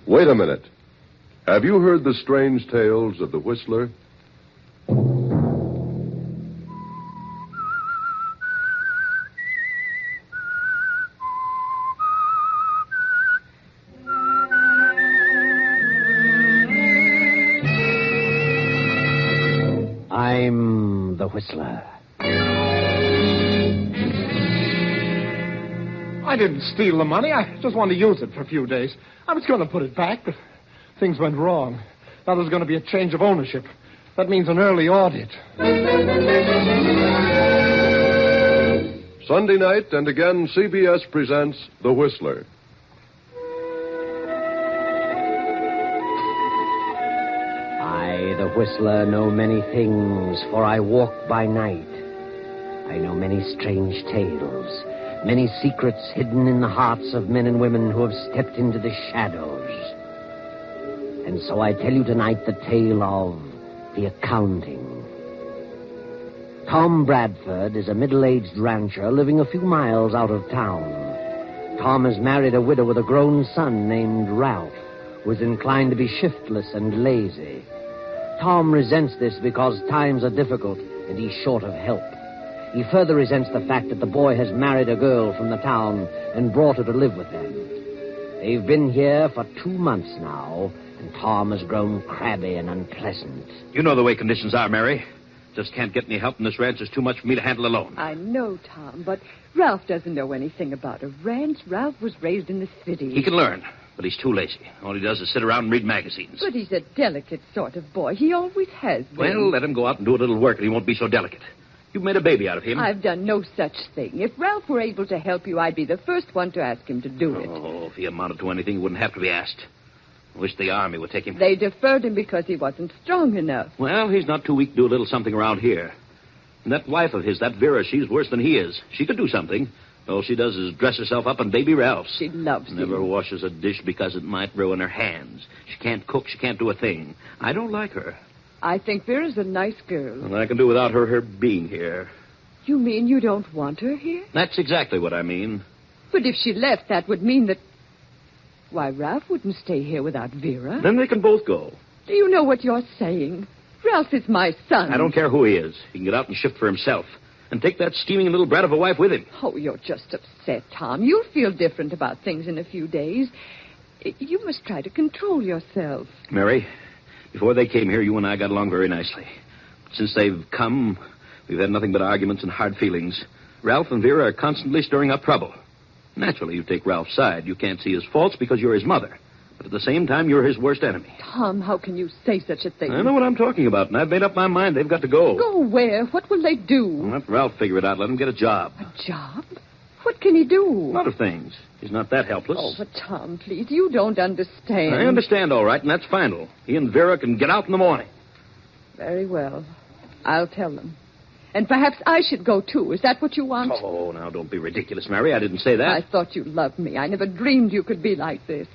Wait a minute. Have you heard the strange tales of the Whistler? I'm the Whistler. I didn't steal the money. I just wanted to use it for a few days. I was going to put it back, but things went wrong. Now there's going to be a change of ownership. That means an early audit. Sunday night, and again, CBS presents The Whistler. I, the Whistler, know many things, for I walk by night. I know many strange tales, many secrets hidden in the hearts of men and women who have stepped into the shadows. And so I tell you tonight the tale of the accounting. Tom Bradford is a middle-aged rancher living a few miles out of town. Tom has married a widow with a grown son named Ralph, who is inclined to be shiftless and lazy. Tom resents this because times are difficult and he's short of help. He further resents the fact that the boy has married a girl from the town and brought her to live with them. They've been here for 2 months now, and Tom has grown crabby and unpleasant. You know the way conditions are, Mary. Just can't get any help in this ranch. There's too much for me to handle alone. I know, Tom, but Ralph doesn't know anything about a ranch. Ralph was raised in the city. He can learn, but he's too lazy. All he does is sit around and read magazines. But he's a delicate sort of boy. He always has been. Well, let him go out and do a little work, and he won't be so delicate. You've made a baby out of him. I've done no such thing. If Ralph were able to help you, I'd be the first one to ask him to do it. Oh, if he amounted to anything, he wouldn't have to be asked. I wish the Army would take him. They deferred him because he wasn't strong enough. Well, he's not too weak to do a little something around here. And that wife of his, that Vera, she's worse than he is. She could do something. All she does is dress herself up in baby Ralph's. She loves Never him. washes a dish because it might ruin her hands. She can't cook. She can't do a thing. I don't like her. I think Vera's a nice girl. And I can do without her being here. You mean you don't want her here? That's exactly what I mean. But if she left, that would mean that... Why, Ralph wouldn't stay here without Vera. Then they can both go. Do you know what you're saying? Ralph is my son. I don't care who he is. He can get out and shift for himself. And take that steaming little brat of a wife with him. Oh, you're just upset, Tom. You'll feel different about things in a few days. You must try to control yourself. Mary, before they came here, you and I got along very nicely. But since they've come, we've had nothing but arguments and hard feelings. Ralph and Vera are constantly stirring up trouble. Naturally, you take Ralph's side. You can't see his faults because you're his mother. But at the same time, you're his worst enemy. Tom, how can you say such a thing? I know what I'm talking about, and I've made up my mind they've got to go. Go where? What will they do? Well, let Ralph figure it out. Let him get a job. A job? What can he do? A lot of things. He's not that helpless. Oh, but Tom, please, you don't understand. I understand, all right, and that's final. He and Vera can get out in the morning. Very well. I'll tell them. And perhaps I should go, too. Is that what you want? Oh, now, don't be ridiculous, Mary. I didn't say that. I thought you loved me. I never dreamed you could be like this.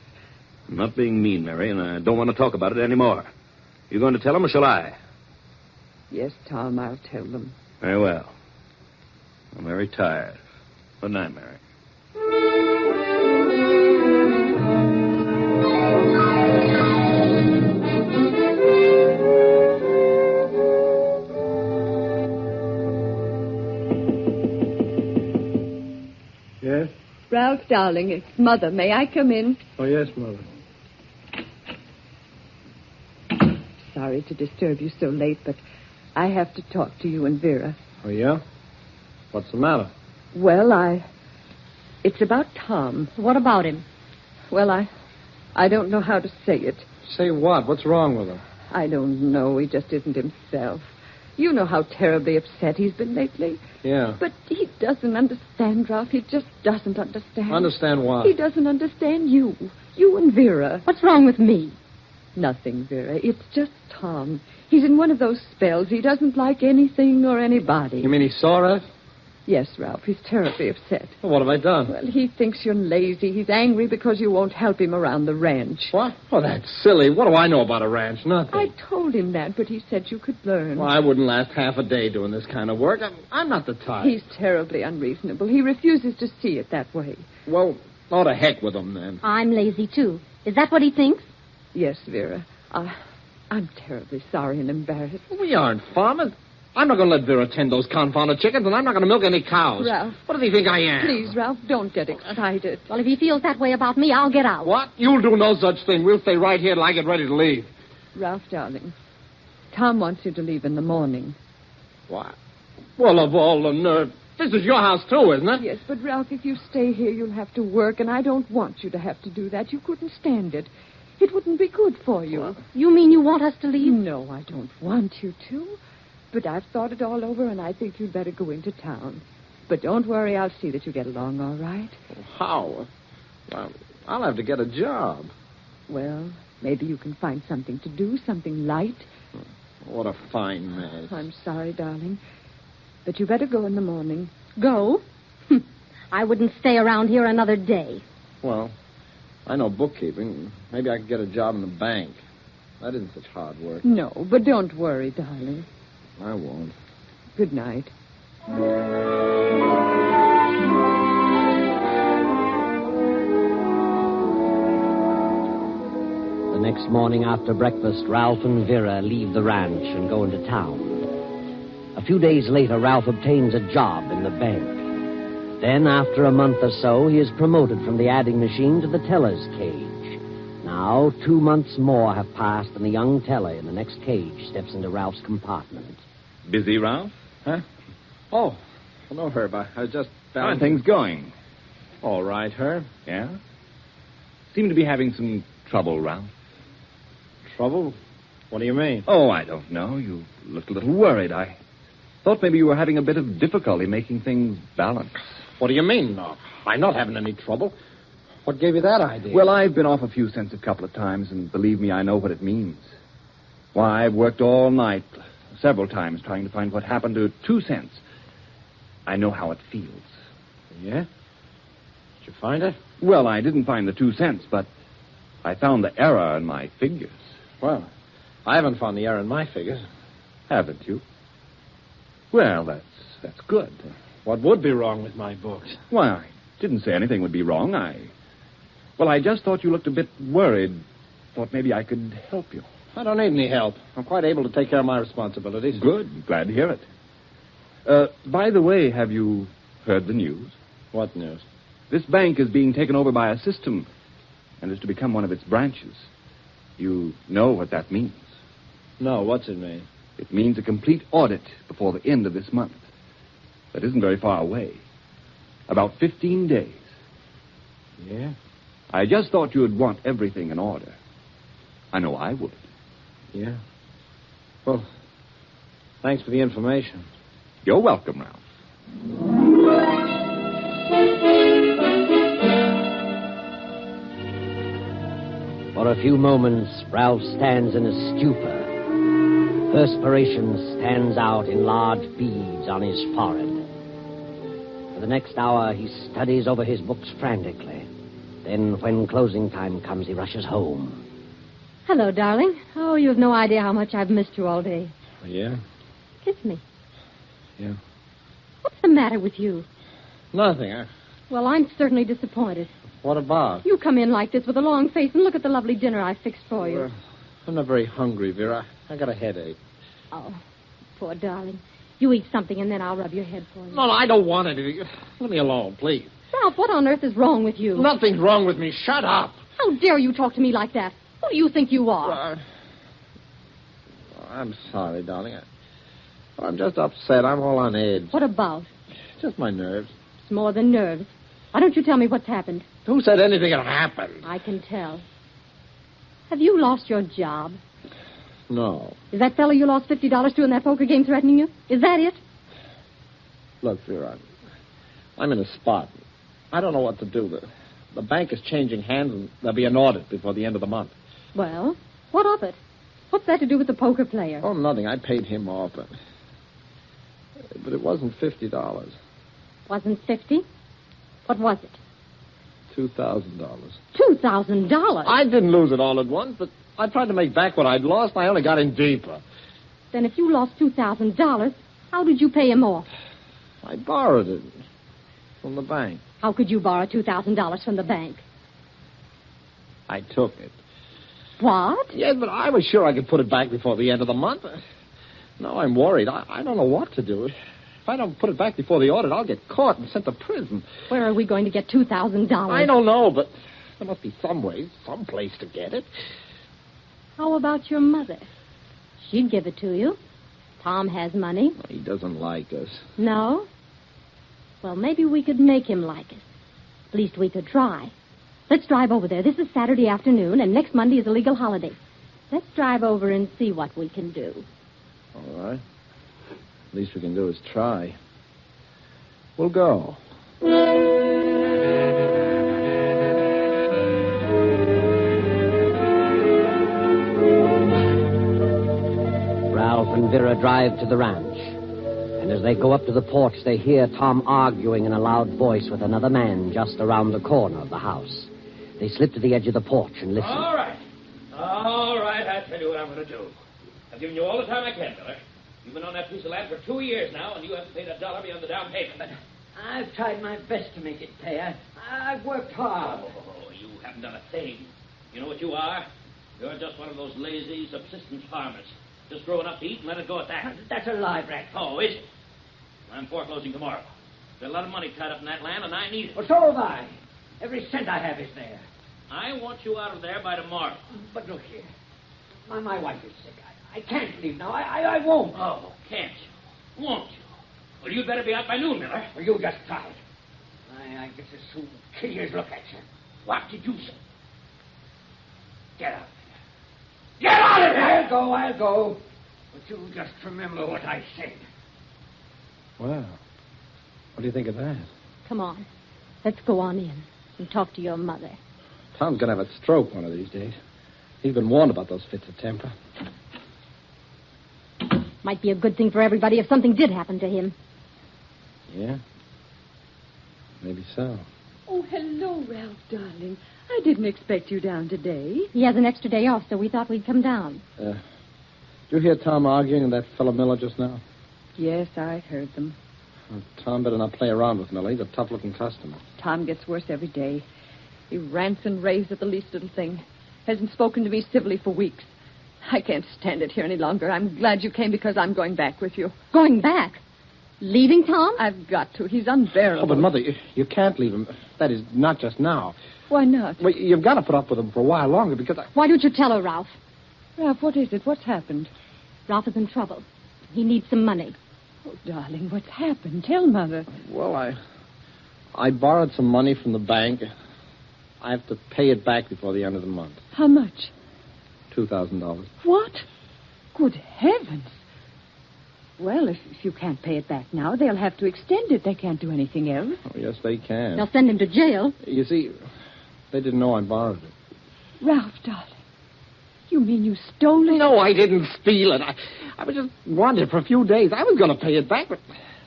I'm not being mean, Mary, and I don't want to talk about it anymore. You going to tell them, or shall I? Yes, Tom, I'll tell them. Very well. I'm very tired. Good night, Mary. Yes? Ralph, darling, it's Mother. May I come in? Oh, yes, Mother. Sorry to disturb you so late, but I have to talk to you and Vera. Oh, yeah? What's the matter? Well, It's about Tom. What about him? Well, I don't know how to say it. Say what? What's wrong with him? I don't know. He just isn't himself. You know how terribly upset he's been lately. Yeah. But he doesn't understand, Ralph. He just doesn't understand. Understand what? He doesn't understand you. You and Vera. What's wrong with me? Nothing, Vera. It's just Tom. He's in one of those spells. He doesn't like anything or anybody. You mean he saw us? Yes, Ralph. He's terribly upset. Well, what have I done? Well, he thinks you're lazy. He's angry because you won't help him around the ranch. What? Oh, that's silly. What do I know about a ranch? Nothing. I told him that, but he said you could learn. Well, I wouldn't last half a day doing this kind of work. I'm not the type. He's terribly unreasonable. He refuses to see it that way. Well, oh, to heck with him, then. I'm lazy, too. Is that what he thinks? Yes, Vera. I'm terribly sorry and embarrassed. We aren't farmers. I'm not going to let Vera tend those confounded chickens, and I'm not going to milk any cows. Ralph. What does he think I am? Please, Ralph, don't get excited. Well, if he feels that way about me, I'll get out. What? You'll do no such thing. We'll stay right here till I get ready to leave. Ralph, darling, Tom wants you to leave in the morning. What? Well, of all the nerve. This is your house, too, isn't it? Yes, but, Ralph, if you stay here, you'll have to work, and I don't want you to have to do that. You couldn't stand it. It wouldn't be good for you. Well, you mean you want us to leave? No, I don't want you to. But I've thought it all over, and I think you'd better go into town. But don't worry, I'll see that you get along all right. How? Well, I'll have to get a job. Well, maybe you can find something to do, something light. What a fine mess. I'm sorry, darling. But you better go in the morning. Go? I wouldn't stay around here another day. Well, I know bookkeeping. Maybe I could get a job in the bank. That isn't such hard work. No, but don't worry, darling. I won't. Good night. The next morning after breakfast, Ralph and Vera leave the ranch and go into town. A few days later, Ralph obtains a job in the bank. Then, after a month or so, he is promoted from the adding machine to the teller's cage. Now, 2 months more have passed, and the young teller in the next cage steps into Ralph's compartment. Busy, Ralph? Huh? Oh, well, no, Herb. I just How found... are things going? All right, Herb. Yeah? Seem to be having some trouble, Ralph. Trouble? What do you mean? Oh, I don't know. You looked a little worried. I thought maybe you were having a bit of difficulty making things balance. What do you mean? No, I'm not having any trouble. What gave you that idea? Well, I've been off a few cents a couple of times, and believe me, I know what it means. Why, I've worked all night, several times, trying to find what happened to 2 cents. I know how it feels. Yeah? Did you find it? Well, I didn't find the 2 cents, but I found the error in my figures. Well, I haven't found the error in my figures. Haven't you? Well, that's good. What would be wrong with my books? Why, I didn't say anything would be wrong. I just thought you looked a bit worried. Thought maybe I could help you. I don't need any help. I'm quite able to take care of my responsibilities. Good. Glad to hear it. By the way, have you heard the news? What news? This bank is being taken over by a system and is to become one of its branches. You know what that means. No, what's it mean? It means a complete audit before the end of this month. That isn't very far away. About 15 days. Yeah? I just thought you'd want everything in order. I know I would. Yeah. Well, thanks for the information. You're welcome, Ralph. For a few moments, Ralph stands in a stupor. Perspiration stands out in large beads on his forehead. For the next hour, he studies over his books frantically. Then, when closing time comes, he rushes home. Hello, darling. Oh, you have no idea how much I've missed you all day. Yeah? Kiss me. Yeah. What's the matter with you? Nothing. Well, I'm certainly disappointed. What about? You come in like this with a long face and look at the lovely dinner I fixed for you. I'm not very hungry, Vera. I got a headache. Oh, poor darling. You eat something and then I'll rub your head for you. No, I don't want anything. Let me alone, please. Ralph, what on earth is wrong with you? Nothing's wrong with me. Shut up. How dare you talk to me like that? Who do you think you are? I'm sorry, darling. I'm just upset. I'm all on edge. What about? Just my nerves. It's more than nerves. Why don't you tell me what's happened? Who said anything had happened? I can tell. Have you lost your job? No. Is that fellow you lost $50 to in that poker game threatening you? Is that it? Look, Vera, I'm in a spot. I don't know what to do. The bank is changing hands, and there'll be an audit before the end of the month. Well, what of it? What's that to do with the poker player? Oh, nothing. I paid him off, but it wasn't $50. Wasn't 50? What was it? $2,000. $2,000? I didn't lose it all at once, but I tried to make back what I'd lost, and I only got in deeper. Then if you lost $2,000, how did you pay him off? I borrowed it from. From the bank. How could you borrow $2,000 from the bank? I took it. What? Yes, but I was sure I could put it back before the end of the month. Now I'm worried. I don't know what to do. If I don't put it back before the audit, I'll get caught and sent to prison. Where are we going to get $2,000? I don't know, but there must be some way, some place to get it. How about your mother? She'd give it to you. Tom has money. He doesn't like us. No? Well, maybe we could make him like us. At least we could try. Let's drive over there. This is Saturday afternoon, and next Monday is a legal holiday. Let's drive over and see what we can do. All right. Least we can do is try. We'll go. Ralph and Vera drive to the ranch. And as they go up to the porch, they hear Tom arguing in a loud voice with another man just around the corner of the house. They slip to the edge of the porch and listen. All right. All right, I'll tell you what I'm going to do. I've given you all the time I can, Miller. You've been on that piece of land for 2 years now, and you haven't paid $1 beyond the down payment. But I've tried my best to make it pay. I've worked hard. Oh, you haven't done a thing. You know what you are? You're just one of those lazy subsistence farmers. Just grow enough to eat and let it go at that. That's a lie, Brack. Oh, is it? I'm foreclosing tomorrow. There's a lot of money tied up in that land, and I need it. Well, so have I. Every cent I have is there. I want you out of there by tomorrow. But look here. My wife is sick. I can't leave now. I won't. Oh, can't you? Won't you? Well, you'd better be out by noon, Miller. Well, you just try it. I guess as soon kill you as look at you. What did you say? Get out of there. Get out of there! I'll go. But you just remember what I said. Well, what do you think of that? Come on. Let's go on in and talk to your mother. Tom's going to have a stroke one of these days. He's been warned about those fits of temper. Might be a good thing for everybody if something did happen to him. Yeah? Maybe so. Oh, hello, Ralph, darling. I didn't expect you down today. He has an extra day off, so we thought we'd come down. Did you hear Tom arguing with that fellow Miller just now? Yes, I heard them. Well, Tom better not play around with Miller. He's a tough-looking customer. Tom gets worse every day. He rants and raves at the least little thing. Hasn't spoken to me civilly for weeks. I can't stand it here any longer. I'm glad you came because I'm going back with you. Going back? Leaving Tom? I've got to. He's unbearable. Oh, but, Mother, you can't leave him. That is, not just now. Why not? Well, you've got to put up with him for a while longer because Why don't you tell her, Ralph? Ralph, what is it? What's happened? Ralph is in trouble. He needs some money. Oh, darling, what's happened? Tell Mother. Well, I borrowed some money from the bank. I have to pay it back before the end of the month. How much? $2,000. What? Good heavens. Well, if you can't pay it back now, they'll have to extend it. They can't do anything else. Oh, yes, they can. They'll send him to jail. You see, they didn't know I borrowed it. Ralph, darling, you mean you stole it? No, I didn't steal it. I was just wanted it for a few days. I was going to pay it back, but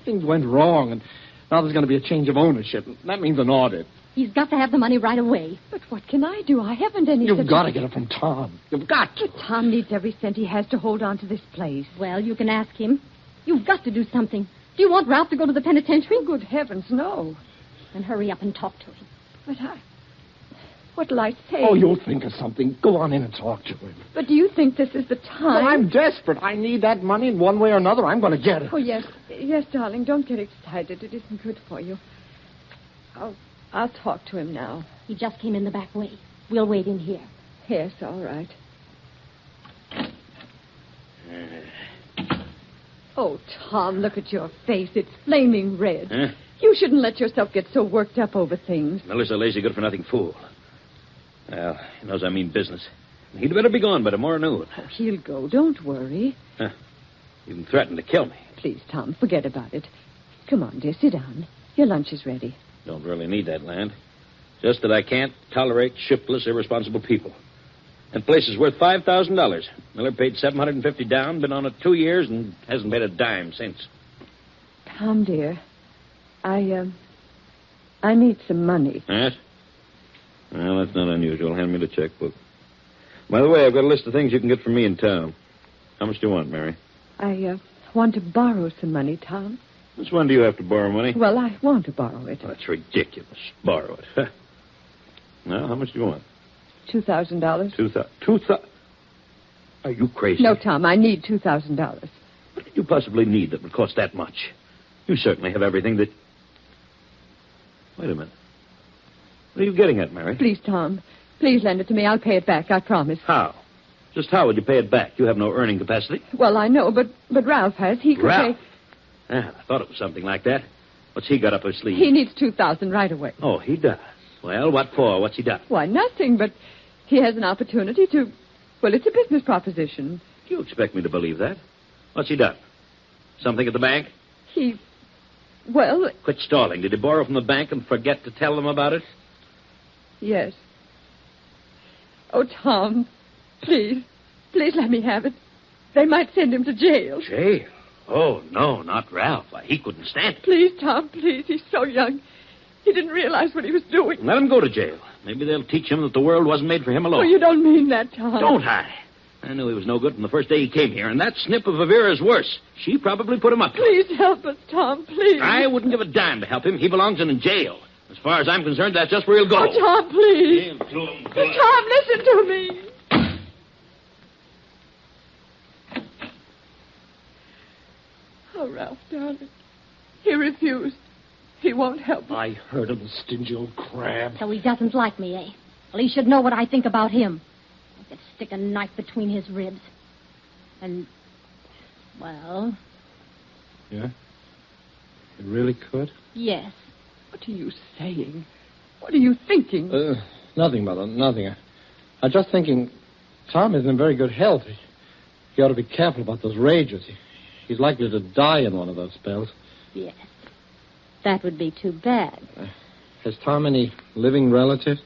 things went wrong, and now there's going to be a change of ownership. That means an audit. He's got to have the money right away. But what can I do? I haven't any... You've got to get it from Tom. You've got to. But Tom needs every cent he has to hold on to this place. Well, you can ask him. You've got to do something. Do you want Ralph to go to the penitentiary? Good heavens, no. Then hurry up and talk to him. But what'll I say? Oh, you'll think of something. Go on in and talk to him. But do you think this is the time? Well, I'm desperate. I need that money in one way or another. I'm going to get it. Oh, yes. Yes, darling, don't get excited. It isn't good for you. I'll talk to him now. He just came in the back way. We'll wait in here. Yes, all right. Oh, Tom, look at your face. It's flaming red. Huh? You shouldn't let yourself get so worked up over things. Miller's a lazy, good-for-nothing fool. Well, he knows I mean business. He'd better be gone by tomorrow noon. Oh, he'll go. Don't worry. Huh. Even threatened to kill me. Please, Tom, forget about it. Come on, dear, sit down. Your lunch is ready. Don't really need that land. Just that I can't tolerate shiftless, irresponsible people. That place is worth $5,000. Miller paid $750 down, been on it 2 years, and hasn't paid a dime since. Tom, dear, I need some money. That? Well, that's not unusual. Hand me the checkbook. By the way, I've got a list of things you can get from me in town. How much do you want, Mary? I want to borrow some money, Tom. Since when do you have to borrow money? Well, I want to borrow it. That's ridiculous. Borrow it. Huh. Now, how much do you want? $2,000. $2,000? Are you crazy? No, Tom, I need $2,000. What could you possibly need that would cost that much? You certainly have everything that... Wait a minute. What are you getting at, Mary? Please, Tom. Please lend it to me. I'll pay it back, I promise. How? Just how would you pay it back? You have no earning capacity. Well, I know, but Ralph has. He could Ralph? pay... I thought it was something like that. What's he got up his sleeve? He needs $2,000 right away. Oh, he does. Well, what for? What's he done? Why, nothing, but he has an opportunity to... Well, it's a business proposition. You expect me to believe that? What's he done? Something at the bank? Well... Quit stalling. Did he borrow from the bank and forget to tell them about it? Yes. Oh, Tom, please. Please let me have it. They might send him to jail. Jail? Oh, no, not Ralph. Why, he couldn't stand it. Please, Tom, please. He's so young. He didn't realize what he was doing. Let him go to jail. Maybe they'll teach him that the world wasn't made for him alone. Oh, you don't mean that, Tom. Don't I? I knew he was no good from the first day he came here, and that snip of a Vera's worse. She probably put him up to it. Please help us, Tom, please. I wouldn't give a dime to help him. He belongs in jail. As far as I'm concerned, that's just where he'll go. Oh, Tom, please. Jail to him, Tom, listen to me. Oh, Ralph, darling. He refused. He won't help us. I heard him, the stingy old crab. So he doesn't like me, eh? Well, he should know what I think about him. I could stick a knife between his ribs. And, well... Yeah? You really could? Yes. What are you saying? What are you thinking? Nothing, Mother, nothing. I'm just thinking Tom isn't in very good health. He ought to be careful about those rages. He's likely to die in one of those spells. Yes. That would be too bad. Has Tom any living relatives?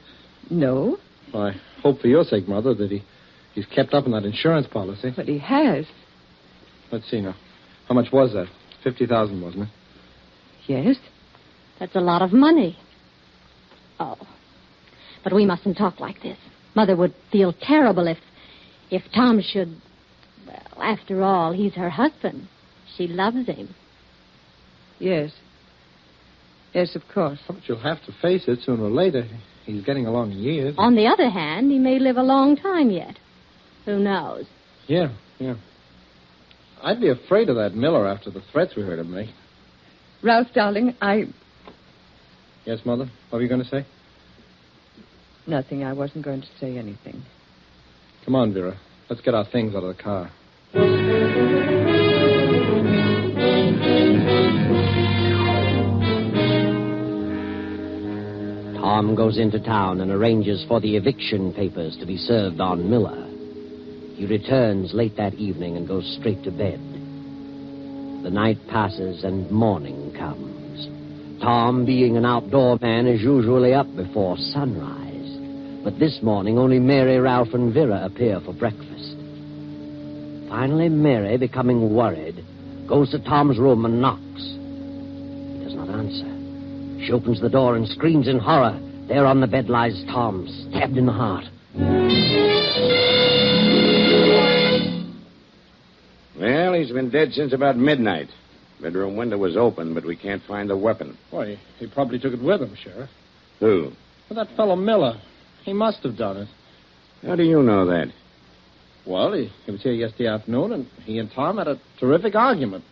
No. Well, I hope for your sake, Mother, that he's kept up in that insurance policy. But he has. Let's see now. How much was that? $50,000, wasn't it? Yes. That's a lot of money. Oh. But we mustn't talk like this. Mother would feel terrible if Tom should... Well, after all, he's her husband. She loves him. Yes. Yes, of course. But you'll have to face it sooner or later. He's getting along in years. On the other hand, he may live a long time yet. Who knows? Yeah. I'd be afraid of that Miller after the threats we heard him make. Ralph, darling, Yes, Mother? What were you going to say? Nothing. I wasn't going to say anything. Come on, Vera. Let's get our things out of the car. Tom goes into town and arranges for the eviction papers to be served on Miller. He returns late that evening and goes straight to bed. The night passes and morning comes. Tom, being an outdoor man, is usually up before sunrise. But this morning, only Mary, Ralph, and Vera appear for breakfast. Finally, Mary, becoming worried, goes to Tom's room and knocks. He does not answer. She opens the door and screams in horror. There on the bed lies Tom, stabbed in the heart. Well, he's been dead since about midnight. Bedroom window was open, but we can't find the weapon. Why, he probably took it with him, Sheriff. Who? Well, that fellow Miller. He must have done it. How do you know that? Well, he was here yesterday afternoon, and he and Tom had a terrific argument.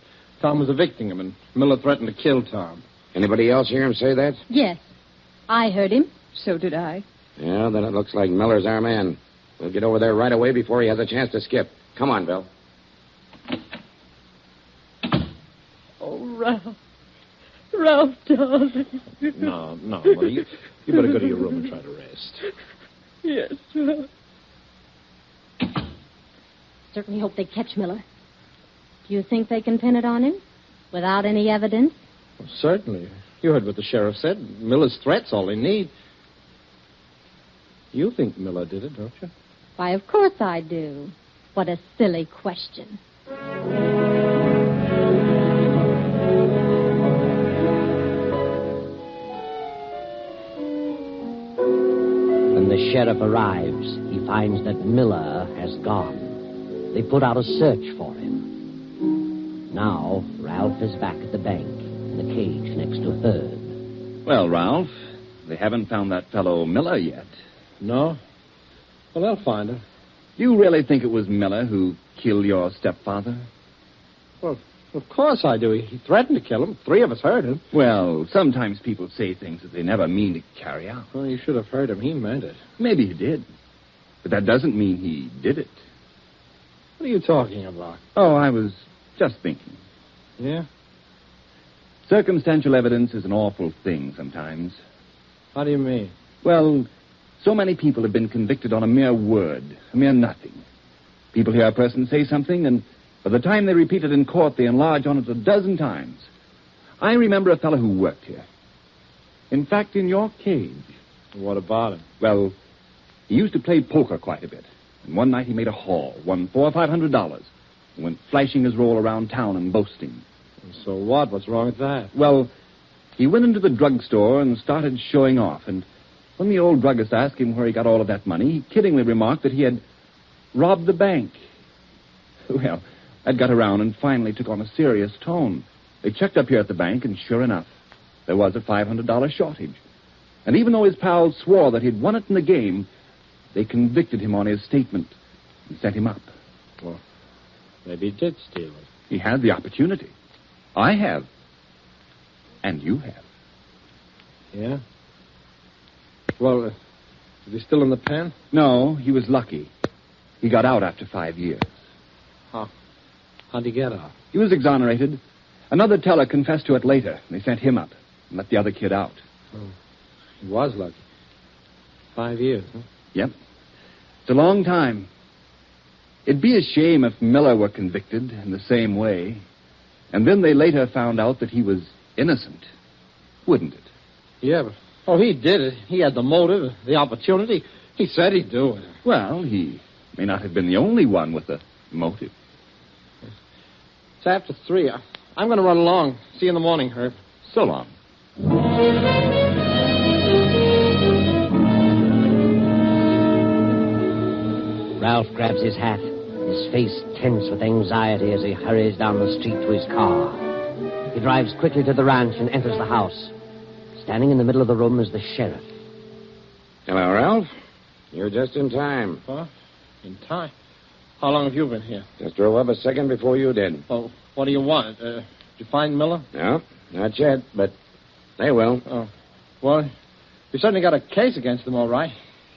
Tom was evicting him, and Miller threatened to kill Tom. Anybody else hear him say that? Yes. I heard him. So did I. Yeah, then it looks like Miller's our man. We'll get over there right away before he has a chance to skip. Come on, Bill. Oh, Ralph. Ralph, darling. No, Mother. You better go to your room and try to rest. Yes, Ralph. Certainly hope they catch Miller. Do you think they can pin it on him? Without any evidence? Well, certainly. You heard what the sheriff said. Miller's threat's all they need. You think Miller did it, don't you? Why, of course I do. What a silly question. When the sheriff arrives, he finds that Miller has gone. They put out a search for him. Now, Ralph is back at the bank in the cage next to Herb. Well, Ralph, they haven't found that fellow Miller yet. No. Well, they'll find her. Do you really think it was Miller who killed your stepfather? Well, of course I do. He threatened to kill him. 3 of us heard him. Well, sometimes people say things that they never mean to carry out. Well, you should have heard him. He meant it. Maybe he did. But that doesn't mean he did it. What are you talking about? Oh, I was just thinking. Yeah? Circumstantial evidence is an awful thing sometimes. How do you mean? Well, so many people have been convicted on a mere word, a mere nothing. People hear a person say something, and by the time they repeat it in court, they enlarge on it a dozen times. I remember a fellow who worked here. In fact, in your cage. What about him? Well, he used to play poker quite a bit. And one night he made a haul, won $400 or $500, and went flashing his roll around town and boasting. So what? What's wrong with that? Well, he went into the drugstore and started showing off, and when the old druggist asked him where he got all of that money, he kiddingly remarked that he had robbed the bank. Well, that got around and finally took on a serious tone. They checked up here at the bank, and sure enough, there was a $500 shortage. And even though his pals swore that he'd won it in the game, they convicted him on his statement and sent him up. Well, maybe he did steal it. He had the opportunity. I have. And you have. Yeah? Well, is he still in the pen? No, he was lucky. He got out after 5 years. How'd he get out? He was exonerated. Another teller confessed to it later. They sent him up and let the other kid out. Oh, he was lucky. 5 years, huh? Yep. It's a long time. It'd be a shame if Miller were convicted in the same way, and then they later found out that he was innocent. Wouldn't it? Yeah, but... he did it. He had the motive, the opportunity. He said he'd do it. Well, he may not have been the only one with the motive. It's after 3. I'm going to run along. See you in the morning, Herb. So long. Ralph grabs his hat, his face tense with anxiety as he hurries down the street to his car. He drives quickly to the ranch and enters the house. Standing in the middle of the room is the sheriff. Hello, Ralph. You're just in time. Huh? In time? How long have you been here? Just drove up a second before you did. Oh, what do you want? Did you find Miller? No, not yet, but they will. Oh. Well, you certainly got a case against him, all right.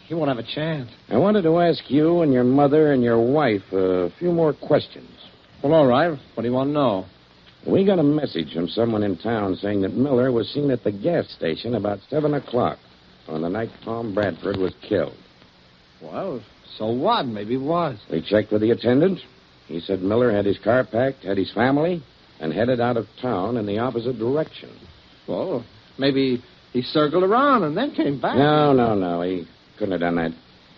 He won't have a chance. I wanted to ask you and your mother and your wife a few more questions. Well, all right. What do you want to know? We got a message from someone in town saying that Miller was seen at the gas station about 7 o'clock on the night Tom Bradford was killed. Well, so what? Maybe it was. We checked with the attendant. He said Miller had his car packed, had his family, and headed out of town in the opposite direction. Well, maybe he circled around and then came back. No. He couldn't have done that.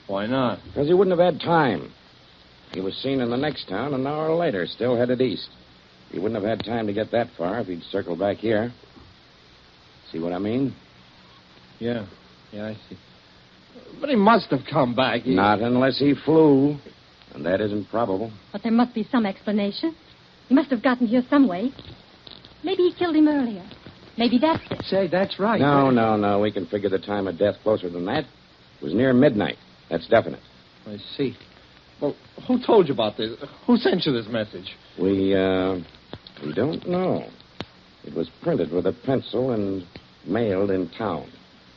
Why not? Because he wouldn't have had time. He was seen in the next town an hour later, still headed east. He wouldn't have had time to get that far if he'd circled back here. See what I mean? Yeah, I see. But he must have come back. Not unless he flew. And that isn't probable. But there must be some explanation. He must have gotten here some way. Maybe he killed him earlier. Maybe that's it. Say, that's right. No. We can figure the time of death closer than that. It was near midnight. That's definite. I see. Well, who told you about this? Who sent you this message? We don't know. It was printed with a pencil and mailed in town.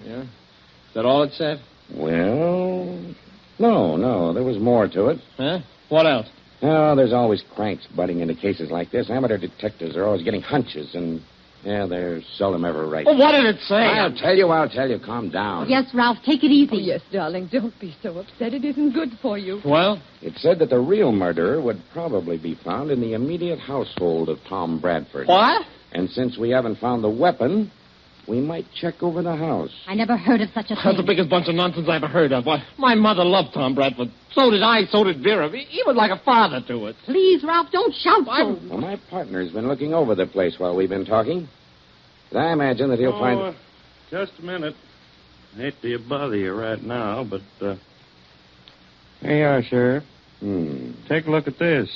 Yeah? Is that all it said? Well, no. There was more to it. Huh? What else? Oh, there's always cranks butting into cases like this. Amateur detectives are always getting hunches, and, they're seldom ever right. Well, what did it say? I'll tell you. Calm down. Yes, Ralph, take it easy. Oh, yes, darling. Don't be so upset. It isn't good for you. Well? It said that the real murderer would probably be found in the immediate household of Tom Bradford. What? And since we haven't found the weapon, we might check over the house. I never heard of such a thing. That's the biggest bunch of nonsense I ever heard of. Why, my mother loved Tom Bradford. So did I, so did Vera. He was like a father to us. Please, Ralph, don't shout so. Well, my partner's been looking over the place while we've been talking. But I imagine that he'll find... Just a minute. I hate to bother you right now, but, Here you are, Sheriff. Take a look at this.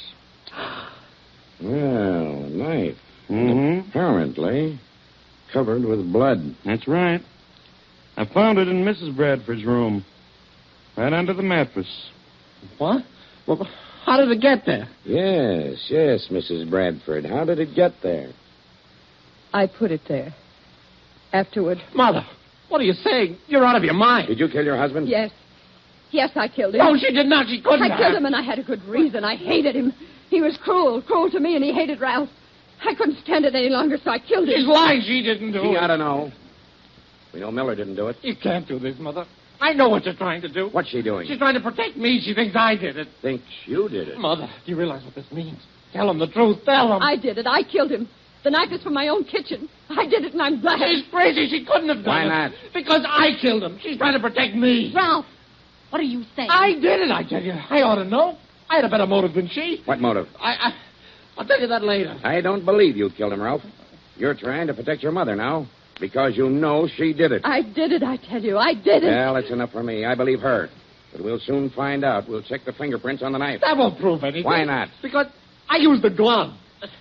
Well, a knife. Mm-hmm. Apparently covered with blood. That's right. I found it in Mrs. Bradford's room. Right under the mattress. What? Well, how did it get there? Yes, Mrs. Bradford. How did it get there? I put it there. Afterward. Mother, what are you saying? You're out of your mind. Did you kill your husband? Yes. Yes, I killed him. No, she did not. She couldn't. I killed him, and I had a good reason. I hated him. He was cruel to me, and he hated Ralph. I couldn't stand it any longer, so I killed him. She's lying. She didn't do it. She ought to know. We know Miller didn't do it. You can't do this, Mother. I know what you're trying to do. What's she doing? She's trying to protect me. She thinks I did it. Thinks you did it. Mother, do you realize what this means? Tell him the truth. Tell him. I did it. I killed him. The knife is from my own kitchen. I did it, and I'm glad. She's crazy. She couldn't have done it. Why not? Because I killed him. She's trying to protect me. Ralph, what are you saying? I did it, I tell you. I ought to know. I had a better motive than she. What motive? I'll tell you that later. I don't believe you killed him, Ralph. You're trying to protect your mother now because you know she did it. I did it, I tell you. I did it. Well, that's enough for me. I believe her. But we'll soon find out. We'll check the fingerprints on the knife. That won't prove anything. Why not? Because I used the glove.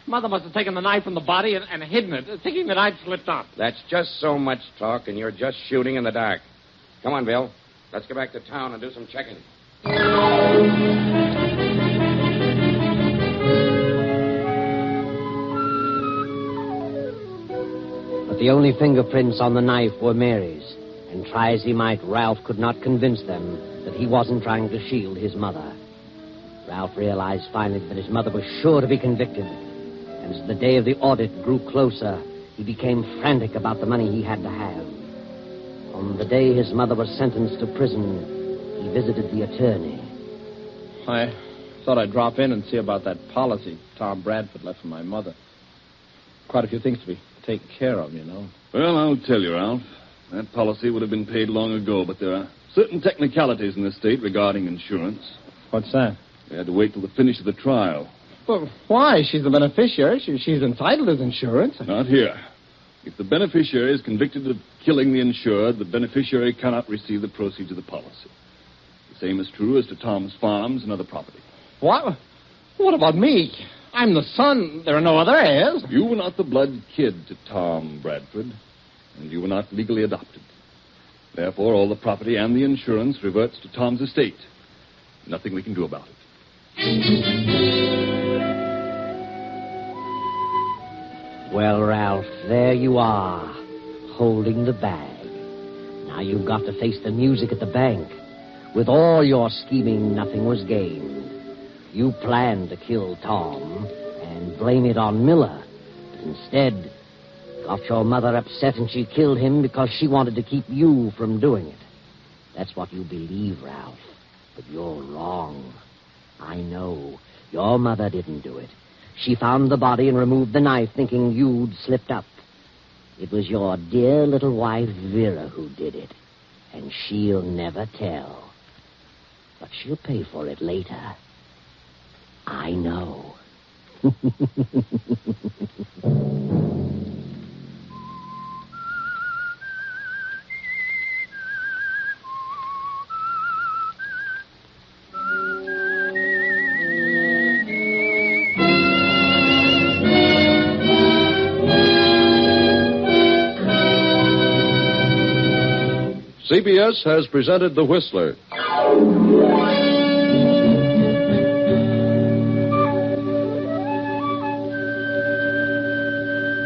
Mother must have taken the knife from the body and hidden it, thinking that I'd slipped up. That's just so much talk, and you're just shooting in the dark. Come on, Bill. Let's go back to town and do some checking. But the only fingerprints on the knife were Mary's, and try as he might, Ralph could not convince them that he wasn't trying to shield his mother. Ralph realized finally that his mother was sure to be convicted, and as the day of the audit grew closer, he became frantic about the money he had to have. On the day his mother was sentenced to prison, he visited the attorney. I thought I'd drop in and see about that policy Tom Bradford left for my mother. Quite a few things to be taken care of, you know. Well, I'll tell you, Ralph. That policy would have been paid long ago, but there are certain technicalities in this state regarding insurance. What's that? We had to wait till the finish of the trial. Well, why? She's the beneficiary. She's entitled to insurance. Not here. If the beneficiary is convicted of killing the insured, the beneficiary cannot receive the proceeds of the policy. The same is true as to Tom's farms and other property. What? What about me? I'm the son. There are no other heirs. You were not the blood kid to Tom Bradford, and you were not legally adopted. Therefore, all the property and the insurance reverts to Tom's estate. Nothing we can do about it. Well, Ralph, there you are, holding the bag. Now you've got to face the music at the bank. With all your scheming, nothing was gained. You planned to kill Tom and blame it on Miller. But instead, got your mother upset and she killed him because she wanted to keep you from doing it. That's what you believe, Ralph. But you're wrong. I know. Your mother didn't do it. She found the body and removed the knife, thinking you'd slipped up. It was your dear little wife, Vera, who did it. And she'll never tell. But she'll pay for it later. I know. CBS has presented The Whistler.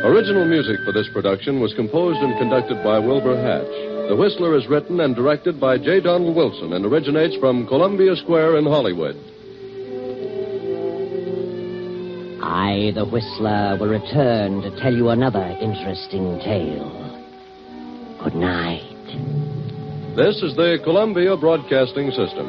Original music for this production was composed and conducted by Wilbur Hatch. The Whistler is written and directed by J. Donald Wilson and originates from Columbia Square in Hollywood. I, the Whistler, will return to tell you another interesting tale. Good night. This is the Columbia Broadcasting System.